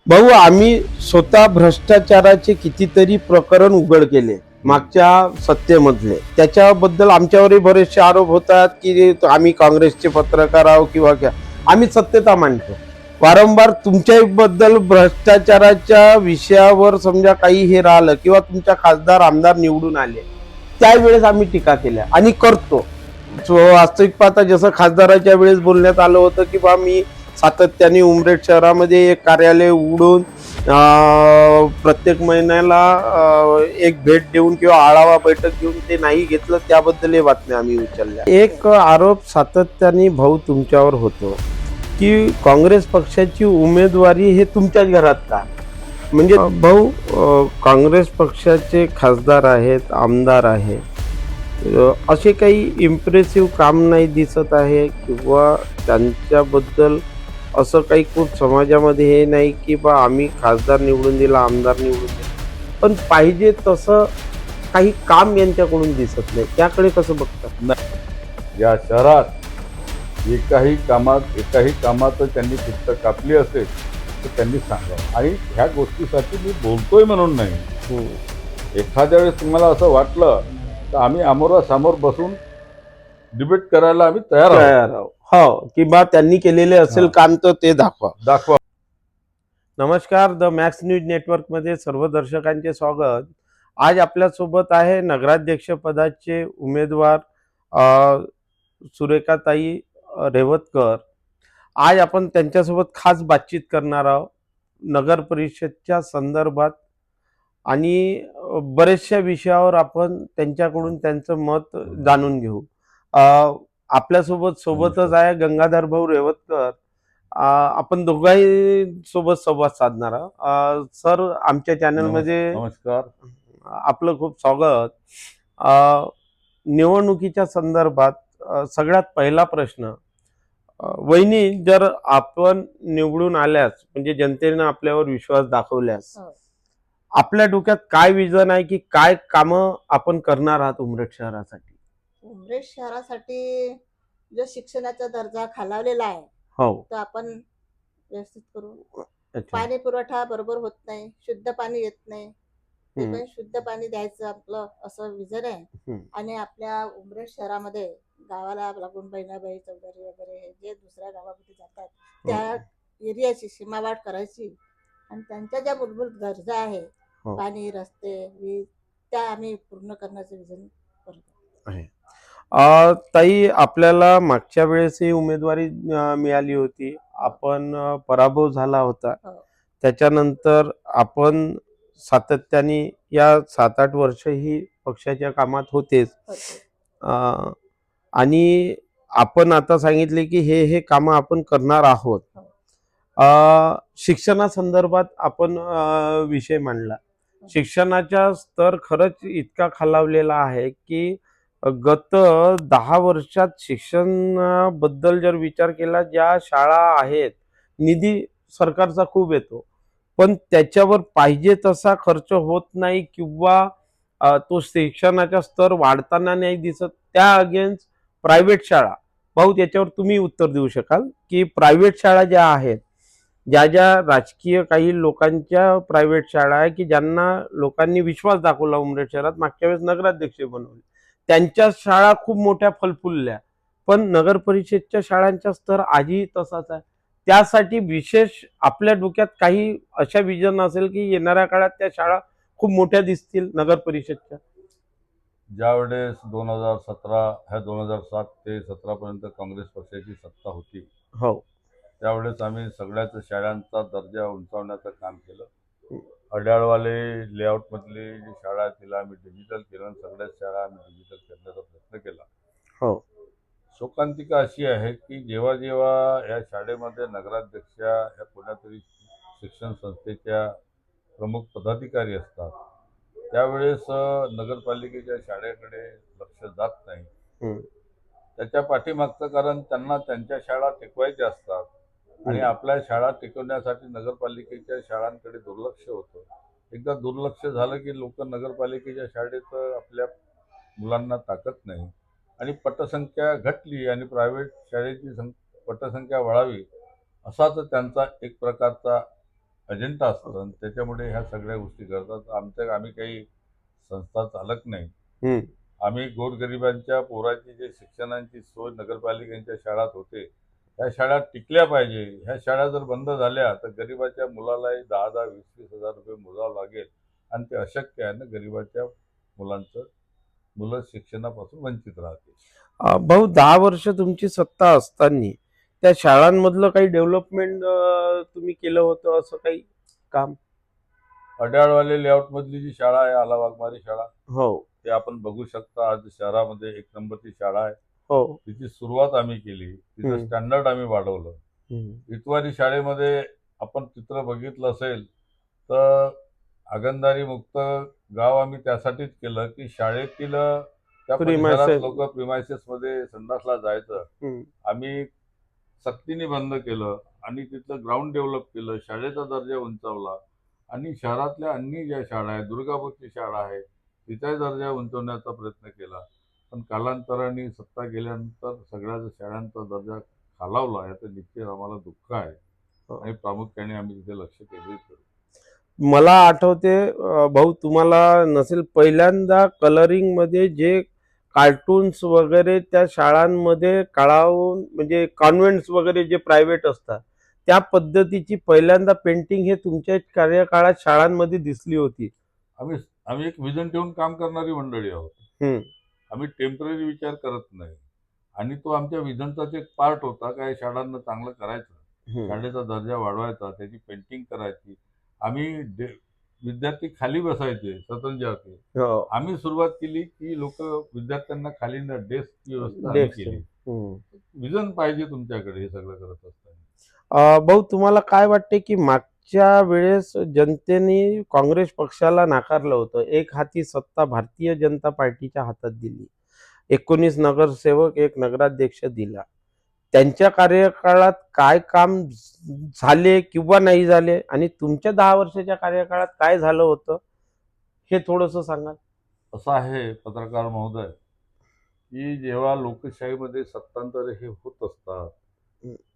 भाऊ, आम्ही स्वतः भ्रष्टाचाराचे कितीतरी प्रकरण उघड केले मागच्या सत्तेमधले. त्याच्याबद्दल आमच्यावरही बरेचसे आरोप होतात की आम्ही काँग्रेसचे पत्रकार आहोत किंवा क्या. आम्ही सत्यता मांडतो वारंवार. तुमच्याबद्दल भ्रष्टाचाराच्या विषयावर समजा काही हे राहिलं किंवा तुमच्या खासदार आमदार निवडून आले त्यावेळेस आम्ही टीका केल्या आणि करतो. वास्तविक पाहता जसं खासदाराच्या वेळेस बोलण्यात आलं होतं की बा मी सातत्याने उमरेड शहरामध्ये एक कार्यालय उघडून प्रत्येक महिन्याला एक भेट देऊन किंवा आढावा बैठक घेऊन ते नाही घेतलं, त्याबद्दल हे बातम्या आम्ही उचलल्या. एक आरोप सातत्याने भाऊ तुमच्यावर होतो की काँग्रेस पक्षाची उमेदवारी हे तुमच्याच घरात का? म्हणजे भाऊ, काँग्रेस पक्षाचे खासदार आहेत, आमदार आहेत, असे काही इम्प्रेसिव्ह काम नाही दिसत आहे किंवा त्यांच्याबद्दल असं काही खूप समाजामध्ये हे नाही की बा आम्ही खासदार निवडून दिला, आमदार निवडून दिला, पण पाहिजे तसं काही काम यांच्याकडून दिसत नाही. त्याकडे कसं बघतात? या शहरात एकाही कामात त्यांनी फक्त कापली असेल तर त्यांनी सांगावं. आणि ह्या गोष्टीसाठी मी बोलतोय म्हणून नाही. एखाद्या वेळेस तुम्हाला असं वाटलं तर आम्ही समोर बसून डिबेट करायला आम्ही तयार आहोत. हो, की बा त्यांनी केलेले असेल काम तर ते दाखवा. नमस्कार, द मॅक्स न्यूज नेटवर्कमध्ये सर्व दर्शकांचे स्वागत. आज आपल्यासोबत आहे नगराध्यक्ष पदाचे उमेदवार सुरेखाताई रेवतकर. आज आपण त्यांच्यासोबत खास बातचीत करणार आहोत नगर परिषदच्या संदर्भात आणि बरेचशा विषयावर आपण त्यांच्याकडून त्यांचं मत जाणून घेऊ. सोबतच आहे गंगाधर भाऊ रेवतकर. आपण दोघाही सोबत संवाद साधणार आहोत. सर, आमच्या चॅनलमध्ये नमस्कार. आपलं खूप स्वागत. निवडणुकीच्या संदर्भात सगळ्यात पहिला प्रश्न, वहिनी, जर आपण निवडून आल्यास म्हणजे जनतेने आपल्यावर विश्वास दाखवल्यास आपल्या डोक्यात काय विजन आहे की काय कामं आपण करणार आहात उमरेड शहरासाठी? उमरेड शहरासाठी जो शिक्षणाचा दर्जा खालावलेला आहे हो. तो आपण व्यवस्थित करू. अच्छा. पाणी पुरवठा बरोबर होत नाही, शुद्ध पाणी येत नाही, ते हम्म. पण शुद्ध पाणी द्यायचं आपलं असं विजन आहे. आणि आपल्या उमरेड शहरामध्ये गावाला लागून बहिणाबाई चौधरी वगैरे हे जे दुसऱ्या गावामध्ये जातात त्या एरियाची सीमावाढ करायची आणि त्यांच्या ज्या मूलभूत गरजा आहे, पाणी, रस्ते, वीज, त्या आम्ही पूर्ण करण्याचं विजन करतो आहे. ताई, आपल्याला मागच्या वेळेसही उमेदवारी मिळाली होती, आपण पराभव झाला होता. त्याच्यानंतर आपण सातत्याने या 7-8 वर्षही पक्षाच्या कामात होतेच. आणि आपण आता सांगितले की हे कामं आपण करणार आहोत. शिक्षणासंदर्भात आपण विषय मांडला. शिक्षणाचा स्तर खरंच इतका खालावलेला आहे की गत 10 वर्षात शिक्षणाबद्दल जर विचार केला, ज्या शाळा आहेत, निधी सरकारचा खूप येतो पण त्याच्यावर पाहिजे तसा खर्च होत नाही किंवा तो शिक्षणाचा स्तर वाढताना नाही दिसत. त्या अगेन्स्ट प्रायव्हेट शाळा, भाऊ त्याच्यावर तुम्ही उत्तर देऊ शकाल की प्रायव्हेट शाळा ज्या आहेत, ज्या राजकीय काही लोकांच्या प्रायव्हेट शाळा आहे की ज्यांना लोकांनी विश्वास दाखवला उमरेड शहरात, मागच्या वेळेस नगराध्यक्ष बनवले, त्यांच्या शाळा खूप मोठ्या फलफुलल्या, पण नगर परिषदच्या शाळांचा स्तर आजही तसाच आहे. त्यासाठी विशेष आपल्या डोक्यात काही अशा विजन असेल की येणाऱ्या काळात त्या शाळा खूप मोठ्या दिसतील नगर परिषदच्या? ज्यावेळेस 2007 ते 17 पर्यंत काँग्रेस पक्षाची सत्ता होती, हो, त्यावेळेस आम्ही सगळ्याच शाळांचा दर्जा उंचावण्याचं काम केलं. अड्याळवाले लेआउट मधली जी शाळा आहे तिला आम्ही डिजिटल केलं, सगळ्याच शाळा आम्ही डिजिटल करण्याचा प्रयत्न केला. हो. शोकांतिका अशी आहे की जेव्हा जेव्हा या शाळेमध्ये नगराध्यक्ष या कोणत्यातरी शिक्षण संस्थेच्या प्रमुख पदाधिकारी असतात, त्यावेळेस नगरपालिकेच्या शाळेकडे लक्ष जात नाही. त्याच्या पाठीमागचं कारण त्यांना त्यांच्या शाळा टिकवायच्या असतात आणि आपल्या शाळा टिकवण्यासाठी नगरपालिकेच्या शाळांकडे दुर्लक्ष होतं. एकदा दुर्लक्ष झालं की लोक नगरपालिकेच्या शाळेत आपल्या मुलांना टाकत नाही आणि पटसंख्या घटली आणि प्रायव्हेट शाळेची पटसंख्या वाढावी असाच त्यांचा एक प्रकारचा अजेंडा असतं आणि त्याच्यामुळे ह्या सगळ्या गोष्टी करतात. आम्ही काही संस्था चालक नाही. हम्म. आम्ही गोरगरिबांच्या पोराची जे शिक्षणाची सोय नगरपालिकेच्या शाळात होते, ह्या शाळा टिकल्या पाहिजे. ह्या शाळा जर बंद झाल्या तर गरिबाच्या मुलालाही 10,000 20,000 हजार रुपये मोजावं लागेल आणि ते अशक्य आहे ना. गरिबाच्या मुलं शिक्षणापासून वंचित राहतील. भाऊ, 10 वर्ष तुमची सत्ता असताना त्या शाळांमधलं काही डेव्हलपमेंट तुम्ही केलं होतं असं काही काम? अड्याळवाले लेआउट मधली जी शाळा आहे, आला वाघमारी शाळा, हो. ते आपण बघू शकता. आज शहरामध्ये एक नंबरची शाळा आहे. हो. तिची सुरुवात आम्ही केली, तिचं हम्म. स्टँडर्ड आम्ही वाढवलं. हम्म. इतवारी शाळेमध्ये आपण चित्र बघितलं असेल तर हागणदारी मुक्त गाव आम्ही त्यासाठीच केलं की शाळेतील त्या परिसरात Premises. लोक प्रिमायसेस मध्ये संडासला जायचं. हम्म. आम्ही सक्तीने बंद केलं आणि तिथलं ग्राउंड डेव्हलप केलं, शाळेचा दर्जा उंचावला आणि शहरातल्या अन्य ज्या शाळा आहेत, दुर्गापूरची शाळा आहे, तिचा दर्जा उंचवण्याचा प्रयत्न केला. पण कालांतराने सत्ता गेल्यानंतर सगळ्या शाळांचा दर्जा खालावला, याचं निश्चित आम्हाला दुःख आहे आणि प्रामुख्याने आम्ही तिथे लक्ष केंद्रित करू. मला आठवते भाऊ, तुम्हाला नसेल, पहिल्यांदा कलरिंग मध्ये जे कार्टून्स वगैरे त्या शाळांमध्ये काढावून, म्हणजे कॉन्व्हेंट्स वगैरे जे प्रायव्हेट असतात त्या पद्धतीची पहिल्यांदा पेंटिंग हे तुमच्या कार्यकाळात शाळांमध्ये दिसली होती. आम्ही एक विजन ठेवून काम करणारी मंडळी आहोत. हम्म. आम्ही टेम्पररी विचार करत नाही आणि तो आमच्या विजनचाच एक पार्ट होता. काय शाळांना चांगलं करायचं, हम्म. शाळेचा दर्जा वाढवायचा, त्याची पेंटिंग करायची. विद्यार्थी खाली बसायचे सतरंजावरती. हो. आम्ही सुरुवात केली की लोक विद्यार्थ्यांना खाली डेस्कची व्यवस्था आम्ही डेस्क. केली. हम्म. विजन पाहिजे तुमच्याकडे हे सगळं करत असताना. भाऊ, तुम्हाला काय वाटते की मागच्या वेळेस जनतेने काँग्रेस पक्षाला नाकारलं होतं, एक हाती सत्ता भारतीय जनता पार्टीच्या हातात दिली, 19 नगरसेवक, एक नगराध्यक्ष दिला, त्यांच्या कार्यकाळात काय काम झाले किंवा नाही झाले आणि तुमच्या 10 वर्षाच्या कार्यकाळात काय झालं होतं हे थोडंसं सांगाल? असं आहे पत्रकार महोदय की जेव्हा लोकशाहीमध्ये सत्तांतर हे होत असतात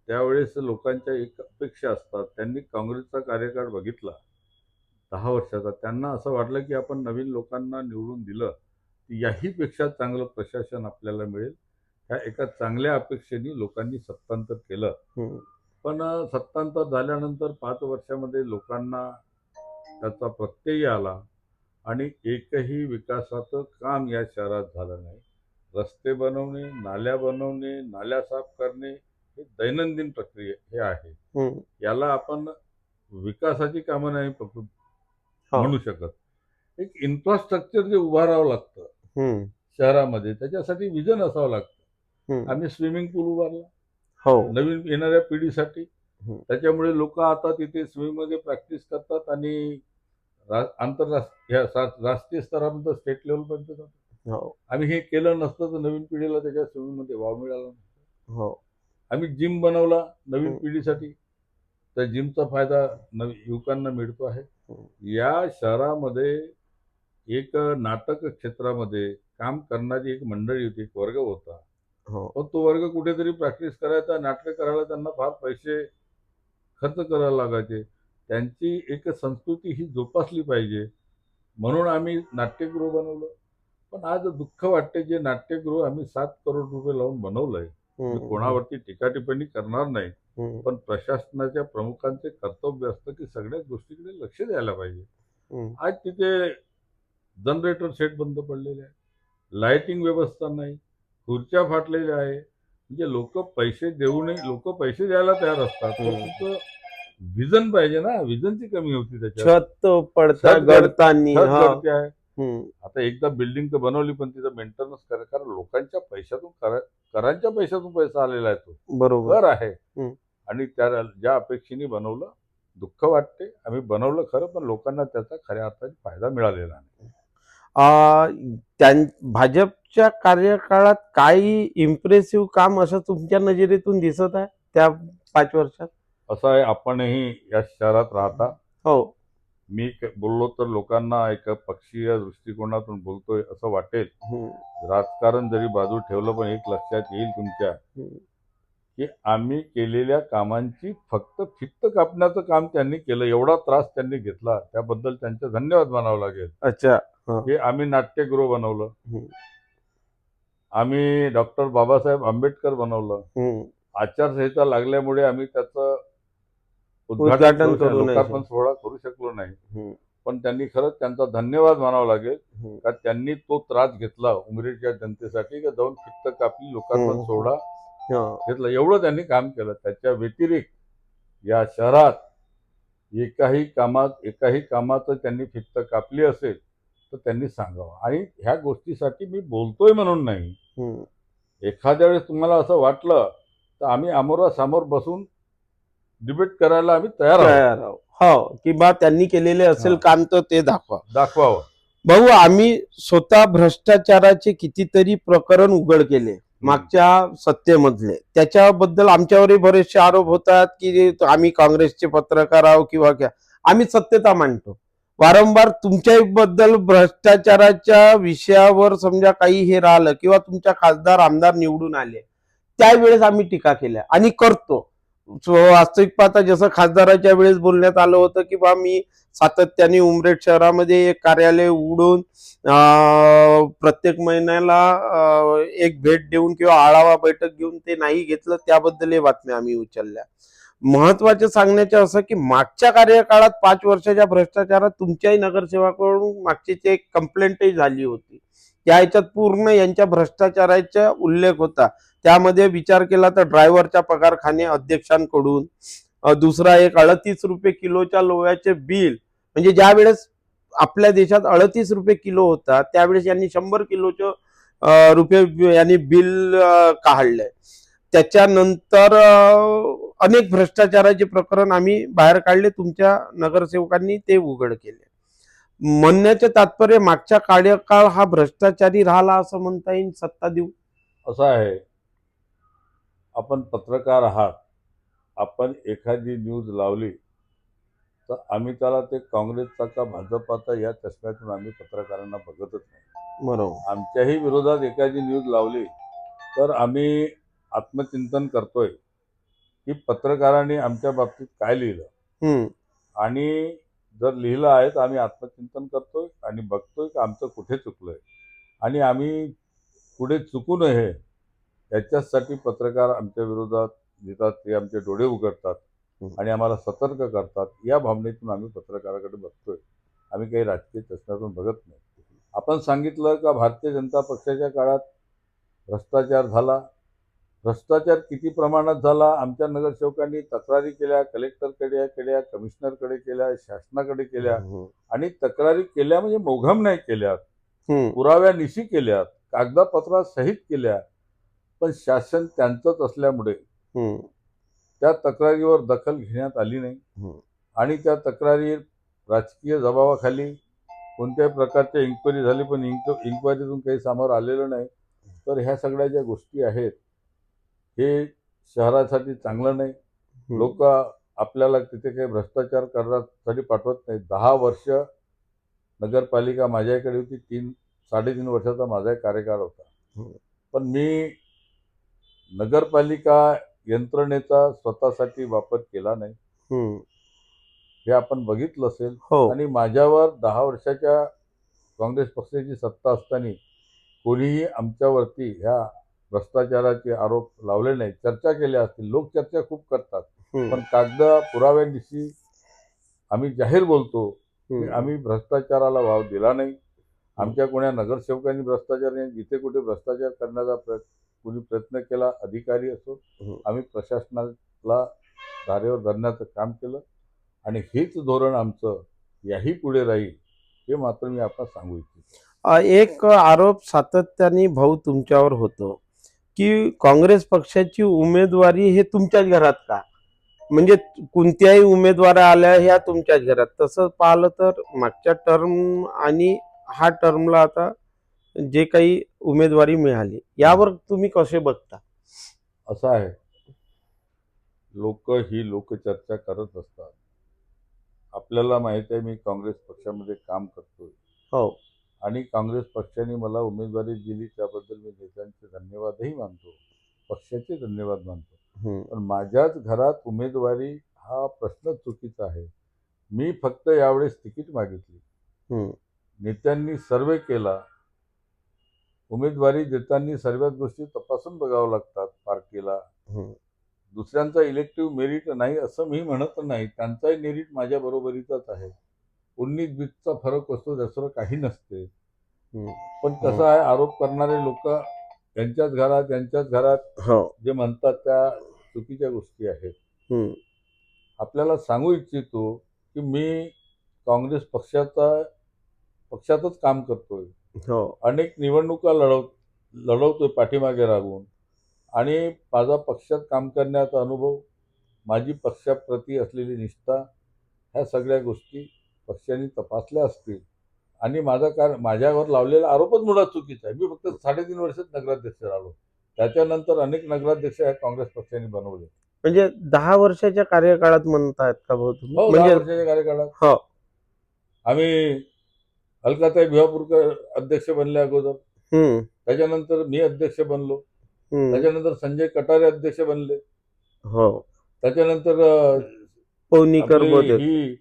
त्यावेळेस लोकांच्या एक अपेक्षा असतात. त्यांनी काँग्रेसचा कार्यकाळ बघितला 10 वर्षाचा, त्यांना असं वाटलं की आपण नवीन लोकांना निवडून दिलं याहीपेक्षा चांगलं प्रशासन आपल्याला मिळेल. ह्या एका चांगल्या अपेक्षेने लोकांनी सत्तांतर केलं. पण सत्तांतर झाल्यानंतर 5 वर्षामध्ये लोकांना त्याचा प्रत्यय आला आणि एकही विकासाचं काम या शहरात झालं नाही. रस्ते बनवणे, नाल्या बनवणे, नाल्या साफ करणे हे दैनंदिन प्रक्रिया हे आहे. याला आपण विकासाची कामं नाही म्हणू शकत. एक इन्फ्रास्ट्रक्चर जे उभारावं लागतं शहरामध्ये, त्याच्यासाठी विजन असावं लागतं. आम्ही स्विमिंग पूल उभारला नवीन येणाऱ्या पिढीसाठी. त्याच्यामुळे लोक आता तिथे स्विमिंग मध्ये प्रॅक्टिस करतात आणि आंतरराष्ट्रीय राष्ट्रीय स्तरापर्यंत, स्टेट लेवलपर्यंत जातात. आम्ही हे केलं नसतं तर नवीन पिढीला त्याच्या स्विमिंग मध्ये वाव मिळाला नसता. आम्ही जिम बनवला नवीन पिढीसाठी, त्या जिमचा फायदा युवकांना मिळतो आहे. या शहरामध्ये एक नाटक क्षेत्रामध्ये काम करणारी एक मंडळी होती, एक वर्ग होता. पण तो वर्ग कुठेतरी प्रॅक्टिस करायचा, नाटक करायला त्यांना फार पैसे खर्च करायला लागायचे. त्यांची एक संस्कृती ही जोपासली पाहिजे म्हणून आम्ही नाट्यगृह बनवलं. पण आज दुःख वाटते, जे नाट्यगृह आम्ही 7 करोड रुपये लावून बनवलंय, मी कोणावरती टीका टिप्पणी करणार नाही, पण प्रशासनाच्या प्रमुखांचे कर्तव्य असतं की सगळ्याच गोष्टीकडे लक्ष द्यायला पाहिजे. आज तिथे जनरेटर सेट बंद पडलेले आहे, लाइटिंग व्यवस्था नाही, खुर्च्या फाटलेल्या आहे. म्हणजे लोक पैसे देऊनही लोक पैसे द्यायला तयार असतात. विजन पाहिजे ना, विजनची कमी होती त्याच्यात. छत पडता गळतानी. आहे. आता एकदा बिल्डिंग तर बनवली पण तिचं मेंटेनन्स करा, कारण लोकांच्या पैशातून करांच्या पैशातून पैसा आलेला आहे, तो बरोबर आहे. आणि त्या ज्या अपेक्षेने बनवलं, दुःख वाटते. आम्ही बनवलं खरं, पण लोकांना त्याचा खऱ्या अर्थाने फायदा मिळालेला नाही. भाजपच्या कार्यकाळात काही इम्प्रेसिव्ह काम असं तुमच्या नजरेतून दिसत आहे त्या 5 वर्षात? असं आहे, आपणही या शहरात राहता. हो. मी बोललो तर लोकांना एक पक्षीय दृष्टिकोनातून बोलतोय असं वाटेल. राजकारण जरी बाजू ठेवलं, पण एक लक्षात येईल तुमच्या की आम्ही केलेल्या कामांची फक्त फित्त कापण्याचं काम त्यांनी केलं. एवढा त्रास त्यांनी घेतला, त्याबद्दल त्यांचे धन्यवाद मानावं लागेल. अच्छा. हा. की आम्ही नाट्यगृह बनवलं, हम्म. आम्ही डॉक्टर बाबासाहेब आंबेडकर बनवलं. हम्म. आचारसंहिता लागल्यामुळे आम्ही त्याचं उद्घाटन करू नाही लोकार्पण शकलो. सोहळा करू शकलो नाही. हम्म. पण त्यांनी खरंच त्यांचा धन्यवाद मानावा लागेल हम्म. का त्यांनी तो त्रास घेतला उमरेडच्या जनतेसाठी, का जाऊन फित्त कापली, लोकार्पण हम्म. सोहळा हा. घेतला. एवढं त्यांनी काम केलं. त्याच्या व्यतिरिक्त या शहरात एकाही कामाचं त्यांनी फित्त कापली असेल तर त्यांनी सांगावं. आणि ह्या गोष्टीसाठी मी बोलतोय म्हणून नाही, हम्म. एखाद्या वेळेस तुम्हाला असं वाटलं तर आम्ही आमोरासमोर बसून डिबेट करायला आम्ही तयार आहोत. तयार आहोत. हो, की बा त्यांनी केलेले असेल हा. काम तर ते दाखवावं. दाखवावं. आम्ही स्वतः भ्रष्टाचाराचे कितीतरी प्रकरण उघड केले मागच्या सत्तेमधले. त्याच्याबद्दल आमच्यावरही बरेचसे आरोप होतात की आम्ही काँग्रेसचे पत्रकार आहोत किंवा क्या. आम्ही सत्यता मांडतो वारंवार. तुमच्याही बद्दल भ्रष्टाचाराच्या विषयावर समजा काही हे राहिलं किंवा तुमच्या खासदार आमदार निवडून आले त्यावेळेस आम्ही टीका केल्या आणि करतो. वास्तविक पाहता जसं खासदाराच्या वेळेस बोलण्यात आलं होतं की बा मी सातत्याने उमरेड शहरामध्ये एक कार्यालय उघडून प्रत्येक महिन्याला एक भेट देऊन किंवा आढावा बैठक घेऊन ते नाही घेतलं, त्याबद्दल बातम्या आम्ही उचलल्या. महत्वाचं सांगण्याचं असं की मागच्या कार्यकाळात 5 वर्षाच्या भ्रष्टाचारात तुमच्याही नगरसेवकाकडून मागची एक कंप्लेंटही झाली होती. त्या ह्याच्यात पूर्ण यांच्या भ्रष्टाचाराचा उल्लेख होता. त्यामध्ये विचार केला तर ड्रायव्हरच्या पगारखाने अध्यक्षांकडून, दुसरा एक 38 रुपये किलोच्या लोह्याचे बिल, म्हणजे ज्या वेळेस आपल्या देशात 38 रुपये किलो होता त्यावेळेस यांनी 100 किलोचं रुपये यांनी बिल काढलंय. त्याच्यानंतर अनेक भ्रष्टाचाराचे प्रकरण आम्ही बाहेर काढले. तुमच्या नगरसेवकांनी ते उघड केले. म्हणण्याचे तात्पर्य मागच्या कार्यकाळ हा भ्रष्टाचारी राहिला असं म्हणता येईल सत्ता देऊ. असं आहे, आपण पत्रकार आहात, आपण एखादी न्यूज लावली तर आम्ही त्याला ते काँग्रेसचा का भाजपाचा या चष्म्यातून आम्ही पत्रकारांना बघतच नाही. बरोबर. आमच्याही विरोधात एखादी न्यूज लावली तर आम्ही आत्मचिंतन करतोय की पत्रकारांनी आमच्या बाबतीत काय लिहिलं, आणि जर लिहिलं आहे तर आम्ही आत्मचिंतन करतोय आणि बघतोय की आमचं कुठे चुकलंय आणि आम्ही पुढे चुकू नये याच्यासाठी पत्रकार आमच्या विरोधात लिहितात, ते आमचे डोळे उघडतात आणि आम्हाला सतर्क करतात. या भावनेतून आम्ही पत्रकाराकडे बघतोय, आम्ही काही राजकीय चष्म्यातून बघत नाही. आपण सांगितलं का भारतीय जनता पक्षाच्या काळात भ्रष्टाचार झाला. भ्रष्टाचार किती प्रमाणात झाला, आमच्या नगरसेवकांनी तक्रारी केल्या, कलेक्टरकडे केल्या, कमिशनरकडे केल्या, शासनाकडे केल्या. आणि तक्रारी केल्या म्हणजे मोघम नाही केल्या, पुराव्यानिशी केल्या, कागदपत्रासहित केल्या. पण शासन त्यांचंच असल्यामुळे त्या तक्रारीवर दखल घेण्यात आली नाही आणि त्या तक्रारी राजकीय दबावाखाली कोणत्याही प्रकारच्या इन्क्वायरी झाली पण इन्क्वायरीतून काही समोर आलेलं नाही. तर ह्या सगळ्या ज्या गोष्टी आहेत हे शहरासाठी चांगलं नाही. लोक आपल्याला तिथे काही भ्रष्टाचार करण्यासाठी पाठवत नाही. 10 वर्ष नगरपालिका माझ्याकडे होती, 3-3.5 वर्षाचा माझा कार्यकाळ होता. पण मी नगरपालिका यंत्रणेचा स्वतःसाठी वापर केला नाही, हे आपण बघितलं असेल. आणि माझ्यावर 10 वर्षाच्या काँग्रेस पक्षाची सत्ता असताना कोणीही आमच्यावरती ह्या भ्रष्टाचाराचे आरोप लावले नाही. चर्चा केल्या असतील, लोक चर्चा खूप करतात, पण कागद पुराव्यानिशी आम्ही जाहीर बोलतो की आम्ही भ्रष्टाचाराला वाव दिला नाही. आमच्या कोण्या नगरसेवकांनी भ्रष्टाचार नाही. जिथे कुठे भ्रष्टाचार करण्याचा कोणी प्रयत्न केला, अधिकारी असो, आम्ही प्रशासनाला धारेवर धरण्याचं काम केलं आणि हेच धोरण आमचं याही पुढे राहील, हे मात्र मी आता सांगू इच्छितो. एक आरोप सातत्याने भाऊ तुमच्यावर होतो की काँग्रेस पक्षाची उमेदवारी हे तुमच्याच घरात का, म्हणजे कोणत्याही उमेदवार आल्या ह्या तुमच्याच घरात. तसं पाहिलं तर मागच्या टर्म आणि हा टर्मला आता जे काही उमेदवारी मिळाली यावर तुम्ही कसे बघता. असं आहे, ही लोकचर्चा करत असतात. आपल्याला माहित आहे मी काँग्रेस पक्षामध्ये काम करतोय. हो. आणि काँग्रेस पक्षाने मला उमेदवारी दिली त्याबद्दल मी नेत्यांचे धन्यवादही मानतो, पक्षाचे धन्यवाद मानतो. पण माझ्याच घरात उमेदवारी हा प्रश्न चुकीचा आहे. मी फक्त यावेळेस तिकीट मागितली. नेत्यांनी सर्वे केला. उमेदवारी देताना सर्वच गोष्टी तपासून बघाव्या लागतात पार्टीला. दुसऱ्यांचा इलेक्टिव्ह मेरिट नाही असं मी म्हणत नाही. त्यांचाही मेरिट माझ्या बरोबरीचाच आहे. 19-20चा फरक असतो, दुसरं काही नसते. पण कसं आहे, आरोप करणारे लोक यांच्याच घरात जे म्हणतात त्या चुकीच्या गोष्टी आहेत. आपल्याला सांगू इच्छितो की मी काँग्रेस पक्षातच काम करतोय. अनेक निवडणुका लढवतोय पाठीमागे राहून, आणि माझा पक्षात काम करण्याचा अनुभव, माझी पक्षाप्रती असलेली निष्ठा, ह्या सगळ्या गोष्टी पक्षाने तपासल्या असतील. आणि माझ्यावर लावलेला आरोपच मुळात चुकीचा आहे. मी फक्त 3.5 वर्षात नगराध्यक्ष राहिलो. त्याच्यानंतर अनेक नगराध्यक्ष ह्या काँग्रेस पक्षाने बनवले. म्हणजे 10 वर्षाच्या कार्यकाळात म्हणतायत का भाऊ तुम्ही? 10 म्हणजे वर्षाच्या कार्यकाळात आम्ही अलकाताई भिवापूरकर अध्यक्ष बनले अगोदर. त्याच्यानंतर मी अध्यक्ष बनलो. त्याच्यानंतर संजय कटारे अध्यक्ष बनले. त्याच्यानंतर पवनीकर ही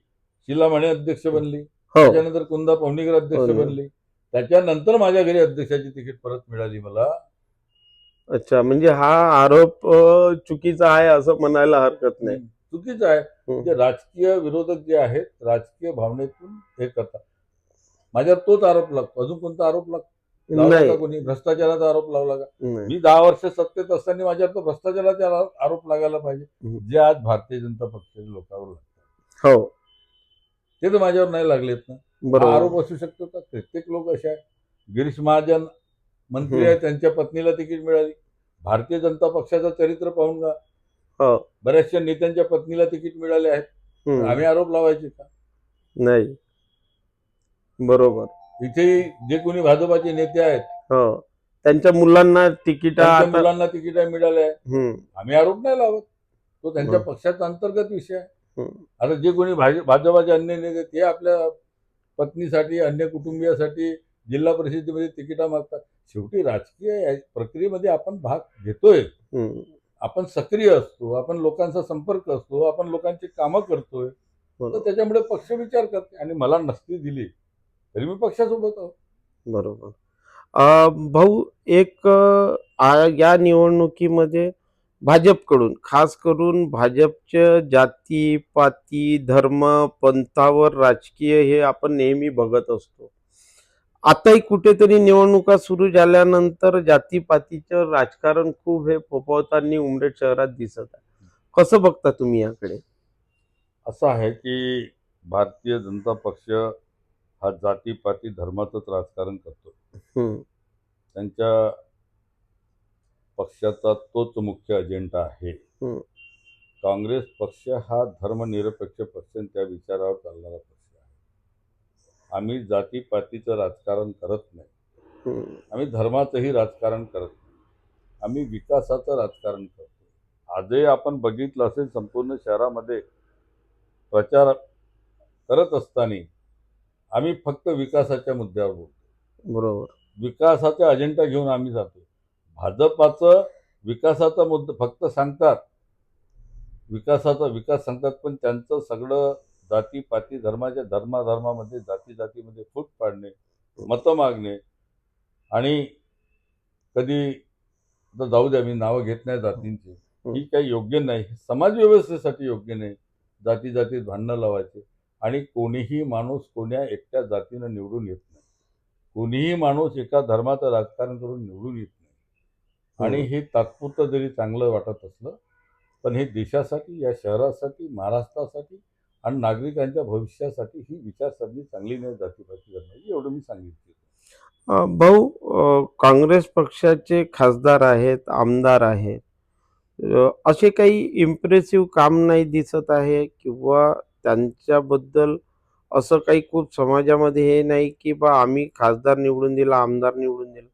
शीला माने अध्यक्ष बनली. त्याच्यानंतर कुंदा पवनीकर अध्यक्ष बनली. त्याच्यानंतर माझ्या घरी अध्यक्षाची तिकीट परत मिळाली मला. अच्छा, म्हणजे हा आरोप चुकीचा आहे असं म्हणायला हरकत नाही. चुकीचं आहे. म्हणजे राजकीय विरोधक जे आहेत, राजकीय भावनेतून हे करतात. माझ्यावर तोच आरोप लागतो. अजून कोणता आरोप लावला का कोणी? भ्रष्टाचाराचा आरोप लावला का? मी 10 वर्ष सत्तेत असताना माझ्यावर तो भ्रष्टाचाराचा आरोप लागायला पाहिजे, जे आज भारतीय जनता पक्षाच्या लोकांवर लागतात. ते तर माझ्यावर नाही लागलेत ना. आरोप असू शकतो का? प्रत्येक लोक असे आहे. गिरीश महाजन मंत्री आहे, त्यांच्या पत्नीला तिकीट मिळाली. भारतीय जनता पक्षाचं चरित्र पाहून का बऱ्याचशा नेत्यांच्या पत्नीला तिकीट मिळाले आहेत. आम्ही आरोप लावायचे का? नाही. बरोबर. इथे जे कोणी भाजपाचे नेते आहेत, त्यांच्या मुलांना तिकीट मिळाले आहे. आम्ही आरोप नाही लावत. तो त्यांच्या पक्षाचा अंतर्गत विषय आहे. आता जे कोणी भाजपाचे अन्य नेते, ते आपल्या पत्नीसाठी, अन्य कुटुंबियासाठी जिल्हा परिषदेमध्ये तिकिटा मागतात. शेवटी राजकीय प्रक्रियेमध्ये आपण भाग घेतोय. आपण सक्रिय असतो, आपण लोकांचा संपर्क असतो, आपण लोकांची कामं करतोय. तर त्याच्यामुळे पक्ष विचार करते, आणि मला नसती दिली तरी मी पक्षासोबत आहोत. बरोबर. भाऊ, एक या निवडणुकीमध्ये भाजपकडून, खास करून भाजपच्या जाती पाती धर्म पंथावर राजकीय हे आपण नेहमी बघत असतो. आताही कुठेतरी निवडणुका सुरू झाल्यानंतर जातीपातीचं राजकारण खूप हे फोफावताना उमरेड शहरात दिसत आहे. कसं बघता तुम्ही याकडे? असं आहे की भारतीय जनता पक्ष हा जातीपाती धर्माचंच राजकारण करतो. त्यांच्या पक्षाचा तोच मुख्य अजेंडा आहे. काँग्रेस पक्ष हा धर्मनिरपेक्ष पक्ष, त्या विचारावर चालणारा पक्ष आहे. आम्ही जातीपातीचं राजकारण करत नाही. आम्ही धर्माचंही राजकारण करत नाही. आम्ही विकासाचं राजकारण करतो. आजही आपण बघितलं असेल, संपूर्ण शहरामध्ये प्रचार करत असताना आम्ही फक्त विकासाच्या मुद्द्यावर बोलतो. बरोबर. विकासाचा अजेंडा घेऊन आम्ही जातो. भाजपाचं विकासाचा मुद्दा फक्त सांगतात, विकासाचा विकास सांगतात, पण त्यांचं सगळं जातीपाती धर्मामध्ये जातीमध्ये फूट पाडणे, मतं मागणे, आणि कधी तर जाऊ द्या, मी नावं घेत नाही जातींची, ही काही योग्य नाही. समाज व्यवस्थेसाठी योग्य नाही जातीत भांडणं लावायचे. आणि कोणीही माणूस कोण्या एकट्या जातीनं निवडून येत नाही. कोणीही माणूस एका धर्माचं राजकारण करून निवडून येत नाही. आणि हे तात्पुरतं जरी चांगलं वाटत असलं, पण हे देशासाठी, या शहरासाठी, महाराष्ट्रासाठी आणि नागरिकांच्या भविष्यासाठी ही विचारसरणी चांगली नाही जातीपाती धर्माची, एवढं मी सांगितलं. भाऊ, काँग्रेस पक्षाचे खासदार आहेत, आमदार आहेत, असे काही इम्प्रेसिव्ह काम नाही दिसत आहे, किंवा त्यांच्याबद्दल असं काही खूप समाजामध्ये हे नाही की बा आम्ही खासदार निवडून दिला, आमदार निवडून दिला,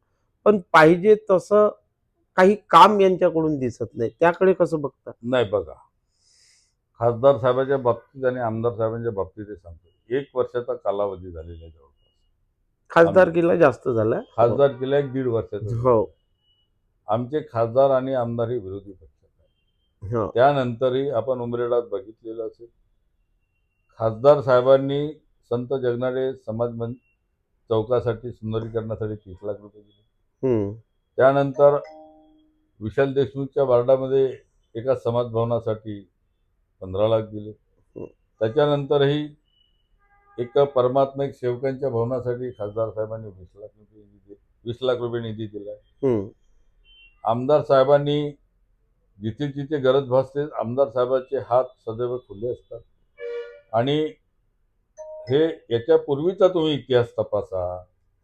पण पाहिजे तसं काही काम यांच्याकडून दिसत नाही. त्याकडे कसं बघता? नाही, बघा, खासदार साहेबांच्या बाबतीत आणि आमदार साहेबांच्या बाबतीत सांगतो, 1 वर्षाचा कालावधी झालेला आहे. जवळपास खासदारकीला जास्त झाला. खासदारकीला 1.5 वर्षाचा. आमचे खासदार आणि आमदार हे विरोधी पक्षात आहे. हो. त्यानंतरही आपण उमरेडात बघितलेलं असेल, खासदार साहेबांनी संत जगनाडे समाज चौकासाठी सुंदरीकरणासाठी 30 लाख रुपये दिले. हम्म. त्यानंतर विशाल देशमुखच्या वार्डामध्ये एका समाज भवनासाठी 15 लाख दिले. त्याच्यानंतरही एक परमात्मा सेवकांच्या भवनासाठी खासदार साहेबांनी 20 लाख रुपये निधी दिला. हम्म. आमदार साहेबांनी जिथे जिथे गरज भासते आमदार साहेबांचे हात सदैव खुले असतात. आणि हे याच्यापूर्वीचा तुम्ही इतिहास तपासा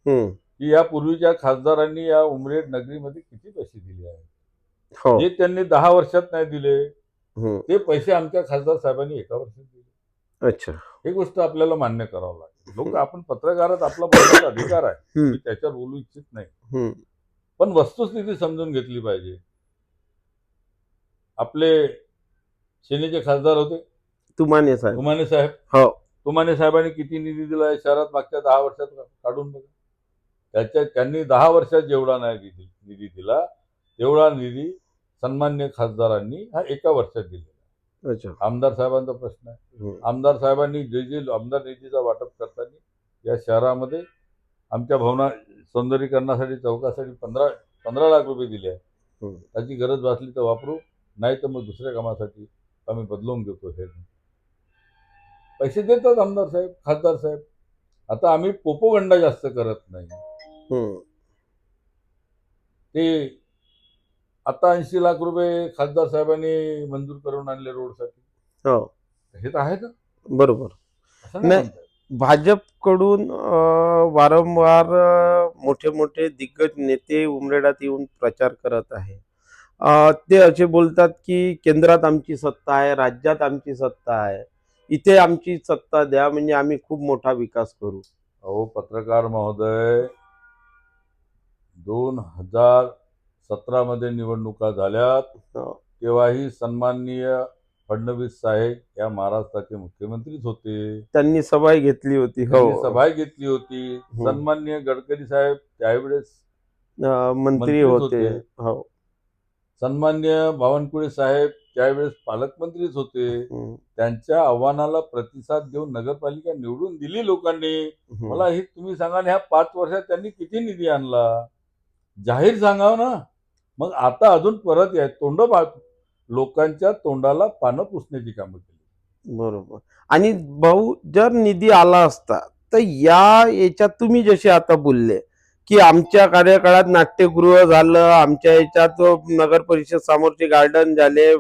हम्म. की या पूर्वीच्या खासदारांनी या उमरेड नगरीमध्ये किती पैसे दिले आहेत. हो. जे त्यांनी 10 वर्षात नाही दिले हम्म. ते पैसे आमच्या खासदार साहेबांनी 1 वर्षात दिले. अच्छा. ही गोष्ट आपल्याला मान्य करावं लागेल. लोक आपण पत्रकारात आपला बोलण्याचा अधिकार आहे, मी त्याच्यावर बोलू इच्छित नाही, हम्म. पण वस्तुस्थिती समजून घेतली पाहिजे. आपले सेनेचे खासदार होते तुमाने साहेब. तुमाने साहेब. हो. तुमाने साहेबांनी किती निधी दिला आहे शहरात मागच्या 10 वर्षात काढून बघा. त्यांनी 10 वर्षात जेवढा नाही निधी दिला तेवढा निधी सन्मान्य खासदारांनी हा 1 वर्षात दिलेला. अच्छा. आमदार साहेबांचा प्रश्न आहे. आमदार साहेबांनी जे आमदार निधीचा वाटप करताना या शहरामध्ये आमच्या भवना सौंदर्यीकरणासाठी चौकासाठी 15 लाख रुपये दिले आहे. त्याची गरज भासली तर वापरू, नाही तर मग दुसऱ्या कामासाठी आम्ही बदलवून घेतो. हे पैसे देतात आमदार साहेब, खासदार साहेब. आता आम्ही पोपोगंडा जास्त करत नाही. ते आता 80 लाख रुपये खासदार साहेबांनी मंजूर करून आणले रोडसाठी. हो. हे तर आहे ना, बरोबर. असं नाही, भाजपकडून वारंवार मोठे मोठे दिग्गज नेते उमरेडात येऊन प्रचार करत आहे. ते असे बोलतात की केंद्रात आमची सत्ता आहे, राज्यात आमची सत्ता आहे, इथे आमची सत्ता द्या म्हणजे आम्ही खूप मोठा विकास करू. अहो पत्रकार महोदय, 2017 मध्ये निवडणुका झाल्यात तेव्हाही सन्माननीय फडणवीस साहेब या महाराष्ट्राचे मुख्यमंत्रीच होते. त्यांनी सभा घेतली होती. त्यांनी सभा घेतली होती. सन्माननीय गडकरी साहेब त्यावेळेस मंत्री होते. हो. सन्मान्य बावनकुळे साहेब त्यावेळेस पालकमंत्रीच होते. त्यांच्या आव्हानाला प्रतिसाद देऊन नगरपालिका निवडून दिली लोकांनी. मला हे तुम्ही सांगा ह्या 5 वर्षात त्यांनी किती निधी आणला, जाहीर सांगावं ना. मग आता अजून परत लोकांच्या तोंडाला पानं पुसण्याची कामं केली. बरोबर. आणि भाऊ, जर निधी आला असता तर याच्यात तुम्ही जसे आता बोलले की आमच्या कार्यकाळात नाट्यगृह झालं, आमच्या याच्यात नगर परिषद समोरचे गार्डन झाले,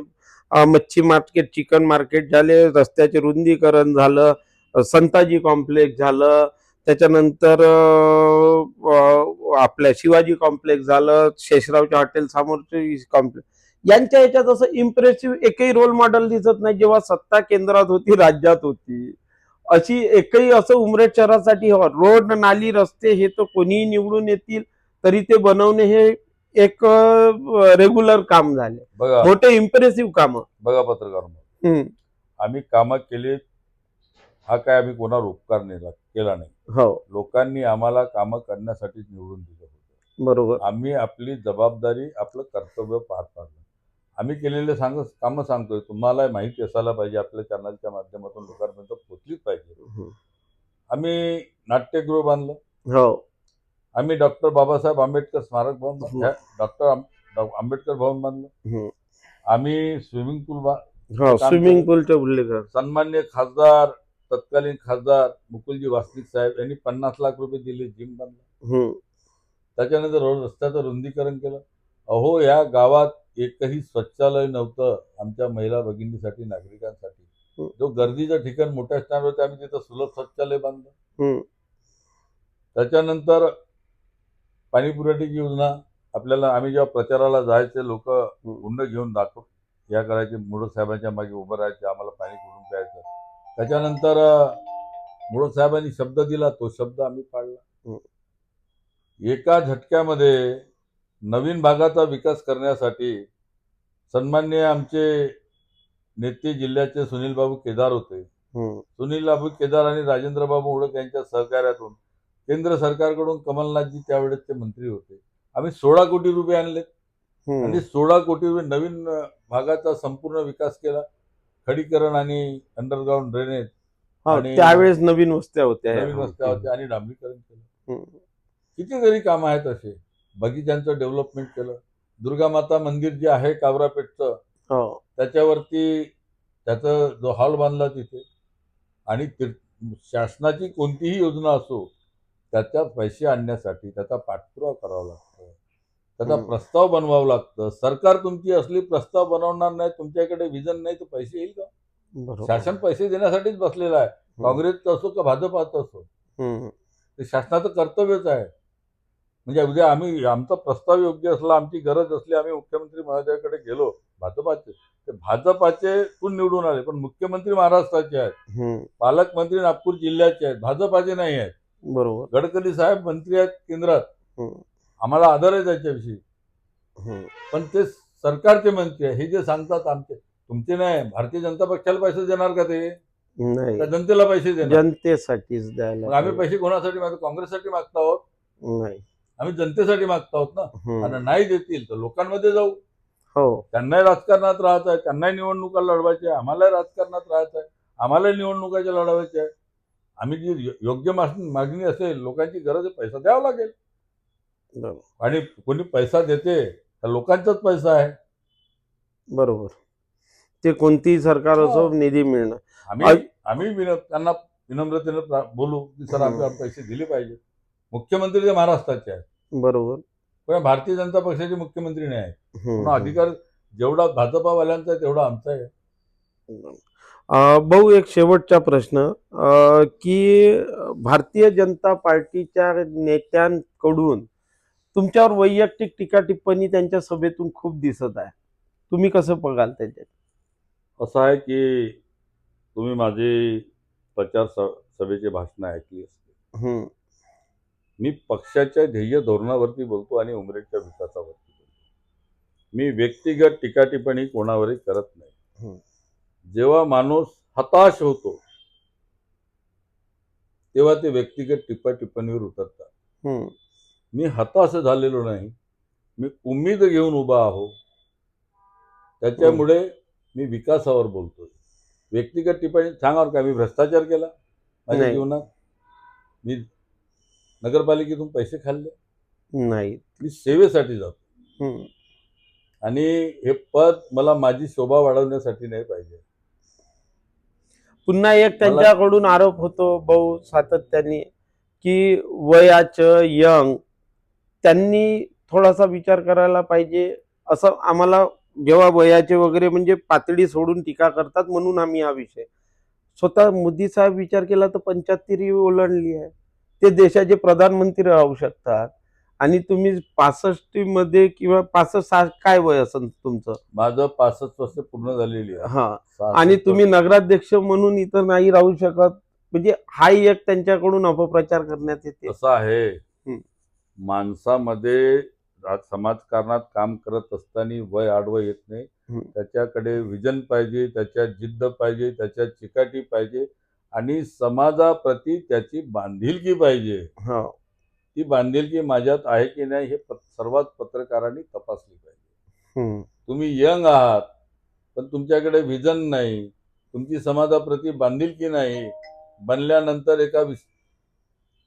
मच्छी मार्केट, चिकन मार्केट झाले, रस्त्याचे रुंदीकरण झालं, संताजी कॉम्प्लेक्स झालं, त्याच्यानंतर आपल्या शिवाजी कॉम्प्लेक्स झालं, शेषरावच्या हॉटेल समोरचे कॉम्प्लेक्स. यांच्या याच्यात असं इम्प्रेसिव्ह एकही रोल मॉडेल दिसत नाही. जेव्हा सत्ता केंद्रात होती, राज्यात होती, अशी एकही असं उमरेड शहरासाठी रोड, नाली, रस्ते हे तर कोणीही निवडून येतील तरी ते बनवणे हे एक रेग्युलर काम झाले. मोठे इम्प्रेसिव्ह काम. बघा पत्रकार, आम्ही कामं केली, हा काय आम्ही कोणावर उपकार केला नाही. हो. लोकांनी आम्हाला कामं करण्यासाठी निवडून दिलं होतं. बरोबर. आम्ही आपली जबाबदारी, आपलं कर्तव्य पार पाडलं. आम्ही केलेले कामं सांगतोय, तुम्हाला माहिती असायला पाहिजे, आपल्या चॅनलच्या माध्यमातून लोकांपर्यंत पोहोचलीच पाहिजे. आम्ही नाट्यगृह बांधलं. हो. आम्ही डॉक्टर बाबासाहेब आंबेडकर स्मारक भवन, डॉक्टर आंबेडकर भवन बांधलं. आम्ही स्विमिंग पूलचा उल्लेख. सन्मान्य खासदार, तत्कालीन खासदार मुकुलजी वासनिक साहेब यांनी 50 लाख रुपये दिले, जिम बांधलं. त्याच्यानंतर रस्त्याचं रुंदीकरण केलं. अहो, या गावात एकही शौचालय नव्हतं आमच्या महिला भगिनीसाठी, नागरिकांसाठी. जो गर्दीचं ठिकाण मोठ्या स्टँड होते, आम्ही तिथं सुलभ शौचालय बांधलं. त्याच्यानंतर पाणी पुरवठ्याची योजना, आपल्याला आम्ही जेव्हा प्रचाराला जायचे, लोक गुंड घेऊन या करायचे, मुडक साहेबांच्या मागे उभं राहायचे, आम्हाला पाणी कुठून प्यायचं. त्याच्यानंतर मुडक साहेबांनी शब्द दिला, तो शब्द आम्ही पाळला. एका झटक्यामध्ये नवीन भागाचा विकास करण्यासाठी सन्मान्य आमचे नेते जिल्ह्याचे सुनील बाबू केदार होते. सुनील बाबू केदार आणि राजेंद्र बाबू उडक यांच्या सहकार्यातून केंद्र सरकारकडून कमलनाथजी त्यावेळेस ते मंत्री होते. आम्ही 16 कोटी रुपये आणले. आणि 16 कोटी रुपये नवीन भागाचा संपूर्ण विकास केला. खडीकरण आणि अंडरग्राऊंड ड्रेनेज आणि त्यावेळेस नवीन वस्त्या होत्या. नवीन वस्त्या होत्या आणि डांबरीकरण केलं. हम्म. कितीतरी कामं आहेत असे. बगीच्यांचं डेव्हलपमेंट केलं. दुर्गामाता मंदिर जे आहे कावरापेठचं, हो. त्याच्यावरती त्याचा जो हॉल बांधला तिथे, आणि शासनाची कोणतीही योजना असो त्याच्यात पैसे आणण्यासाठी त्याचा पाठपुरावा करावा लागतो, त्याचा प्रस्ताव बनवावा लागतं. सरकार तुमची असली प्रस्ताव बनवणार नाही, तुमच्याकडे विजन नाही, तर पैसे येईल का? बरोबर. शासन पैसे देण्यासाठीच बसलेलं आहे, काँग्रेसचं असो का भाजपाचं असो. ते शासनाचं कर्तव्यच आहे. म्हणजे उद्या आम्ही आमचा प्रस्ताव योग्य असला, आमची गरज असली, आम्ही मुख्यमंत्री महोदयाकडे गेलो, भाजपाचे ते भाजपाचे तून निवडून आले, पण मुख्यमंत्री महाराष्ट्राचे आहेत, पालकमंत्री नागपूर जिल्ह्याचे आहेत, भाजपाचे नाही आहेत. बरोबर. गडकरी साहेब मंत्री आहेत केंद्रात, आम्हाला आदर आहे त्याच्याविषयी, पण ते सरकारचे मंत्री आहे. हे जे सांगतात आमचे तुमचे नाही, भारतीय जनता पक्षाला पैसे देणार का? ते नाही, त्या जनतेला पैसे देणार, जनतेसाठीच द्यायला. मग आम्ही पैसे कोणासाठी मागतो? काँग्रेससाठी मागतो आहोत? नाही, आम्ही जनतेसाठी मागतो आहोत ना. आणि नाही देतील तर लोकांमध्ये जाऊ. हो, त्यांनाही राजकारणात राहायचं आहे, त्यांनाही निवडणुका लढवायच्या आहे, आम्हालाही राजकारणात राहायचं आहे, आम्हालाही निवडणुकाच्या लढवायच्या आहे. आम्ही जी योग्य मागणी असेल, लोकांची गरज आहे, पैसा द्यावा लागेल. आणि कोणी पैसा देते तर लोकांचाच पैसा आहे. बरोबर. ते कोणतीही सरकार असो, निधी मिळणार. आम्ही त्यांना विनम्रतेने बोलू की सर आपल्याला पैसे दिले पाहिजे. मुख्यमंत्री ते महाराष्ट्राचे आहेत, बरोबर, पण भारतीय जनता पक्षाचे मुख्यमंत्री नाही आहेत. म्हणून अधिकार जेवढा भाजपावाल्यांचा आहे तेवढा आमचा आहे. भाऊ, एक शेवटचा प्रश्न, की भारतीय जनता पार्टीच्या नेत्यांकडून तुमच्यावर वैयक्तिक टीका टिप्पणी त्यांच्या सभेतून खूप दिसत आहे. तुम्ही कसं बघाल त्याच्यात? असं आहे की तुम्ही माझी प्रचार सभेची भाषणं ऐकली असतील. मी पक्षाच्या ध्येय धोरणावरती बोलतो आणि उमरेडच्या विकासावरती बोलतो. मी व्यक्तिगत टीका टिप्पणी कोणावरही करत नाही. जेव्हा माणूस हताश होतो तेव्हा ते व्यक्तिगत टिप्पणीवर उतरतात. मी हताश झालेलो नाही, मी उमेद घेऊन उभा आहो, त्याच्यामुळे मी विकासावर बोलतोय. व्यक्तिगत टिप्पणी सांगावर का मी भ्रष्टाचार केला माझ्या जीवनात? मी नगरपालिकेतून पैसे खाल्ले नाही. मी सेवेसाठी जातो, आणि हे पद मला माझी शोभा वाढवण्यासाठी नाही पाहिजे. पुन्हा एक त्यांच्याकडून आरोप होतो भाऊ सातत्याने, की वयाचं यंग त्यांनी थोडासा विचार करायला पाहिजे, असं आम्हाला जेव्हा वयाचे वगैरे म्हणजे पातळी सोडून टीका करतात, म्हणून आम्ही हा विषय स्वतः मोदी साहेब विचार केला तर 75 ओलांडली आहे. ते देशाचे प्रधानमंत्री राहू शकतात, आणि तुम्ही 65 मध्ये किंवा 65 काय वय असेल तुमचं? माझं 65 वर्ष पूर्ण झालेली आहे. आणि तुम्ही नगराध्यक्ष म्हणून इथं नाही राहू शकत, म्हणजे हाही एक त्यांच्याकडून अपप्रचार करण्यात येते. असं आहे, माणसामध्ये समाजकारणात काम करत असताना वय आडवं येत नाही. त्याच्याकडे विजन पाहिजे, त्याच्यात जिद्द पाहिजे, त्याच्यात चिकाटी पाहिजे, आणि समाजाप्रती त्याची बांधिलकी पाहिजे. ती बांधिलकी माझ्यात आहे की नाही हे सर्वात पत्रकारांनी तपासली पाहिजे. तुम्ही यंग आहात पण तुमच्याकडे विजन नाही, तुमची समाजाप्रती बांधिलकी नाही, बनल्यानंतर एका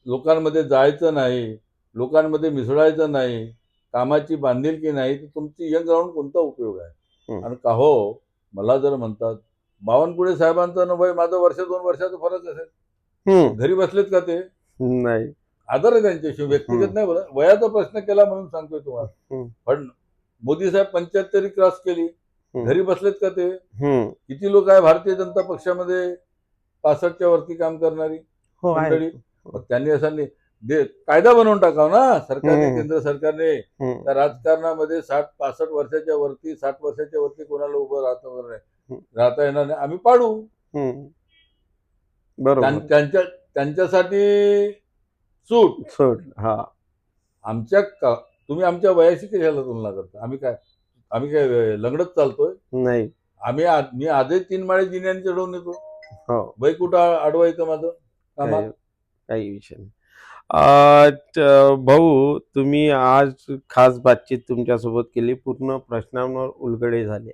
लोकांमध्ये जायचं नाही, लोकांमध्ये मिसळायचं नाही, कामाची बांधिलकी नाही, तर तुमची यंग राहून कोणता उपयोग आहे? आणि का हो, मला जर म्हणतात बावनकुळे साहेबांचं वय माझं वर्ष 2 वर्षाचा फरक असेल, घरी बसलेत का ते? नाही, आदर आहे त्यांच्याशी, व्यक्तिगत नाही बोला. वयाचा प्रश्न केला म्हणून सांगतोय तुम्हाला. पण मोदी साहेब 75 क्रॉस केली, घरी बसलेत का ते? किती लोक आहे भारतीय जनता पक्षामध्ये 65च्या वरती काम करणारी मंडळी? त्यांनी असं कायदा बनवून टाकाव ना सरकारने, केंद्र सरकारने. त्या राजकारणामध्ये 60-65 वर्षाच्या वरती, 60 वर्षाच्या वरती कोणाला उभं राहता येणार नाही, आम्ही पाडू. त्यांच्यासाठी सूट. तुम्ही आमच्या वयाशी कशाला तुलना करता? आम्ही काय लंगडत चालतोय? नाही. मी आजही 3 माळे जिन्याने चढवून येतो. वय कुठं अडवायचं माझं कामात? काही विषय नाही. भाऊ, तुम्ही आज खास बातचीत तुमच्यासोबत केली, पूर्ण प्रश्नांवर उलगडे झाले.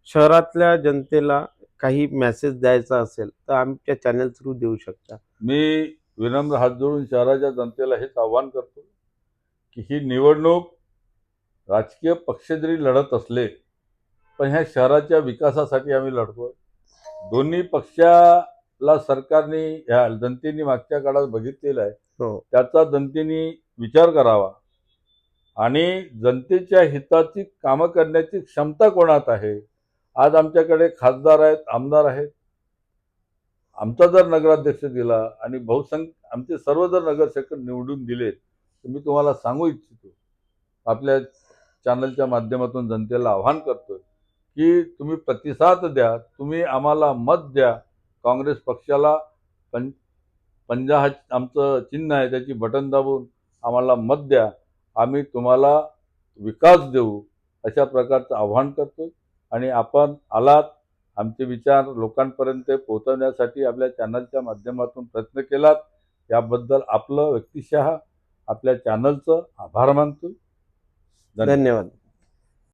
शहरातल्या जनतेला काही मेसेज द्यायचा असेल तर आमच्या चॅनल थ्रू देऊ शकता. मी विनम्र हात जोडून शहराच्या जनतेला हेच आव्हान करतो की ही निवडणूक राजकीय पक्ष जरी लढत असले पण ह्या शहराच्या विकासासाठी आम्ही लढतोय. दोन्ही पक्षाला सरकारने ह्या जनतेने मागच्या काळात बघितलेला आहे, हो. त्याचा जनतेने विचार करावा आणि जनतेच्या हिताची कामं करण्याची क्षमता कोणात आहे. आज आमच्याकडे खासदार आहेत, आमदार आहेत. आमचा जर नगराध्यक्ष दिला आणि बहुसंख्य आमचे सर्व जर नगरसेवक निवडून दिले तर मी तुम्हाला सांगू इच्छितो, आपल्या चॅनलच्या माध्यमातून जनतेला आव्हान करतोय की तुम्ही प्रतिसाद द्या, तुम्ही आम्हाला मत द्या. काँग्रेस पक्षाला पंजा हा आमचं चिन्ह आहे, त्याची बटन दाबून आम्हाला मत द्या. आम्ही तुम्हाला विकास देऊ, अशा प्रकारचं आव्हान करतो. आणि आपण आलात, आमचे विचार लोकांपर्यंत पोहोचवण्यासाठी आपल्या चॅनलच्या माध्यमातून प्रयत्न केलात, याबद्दल आपलं व्यक्तिशः आपल्या चॅनलचं आभार मानतो. धन्यवाद.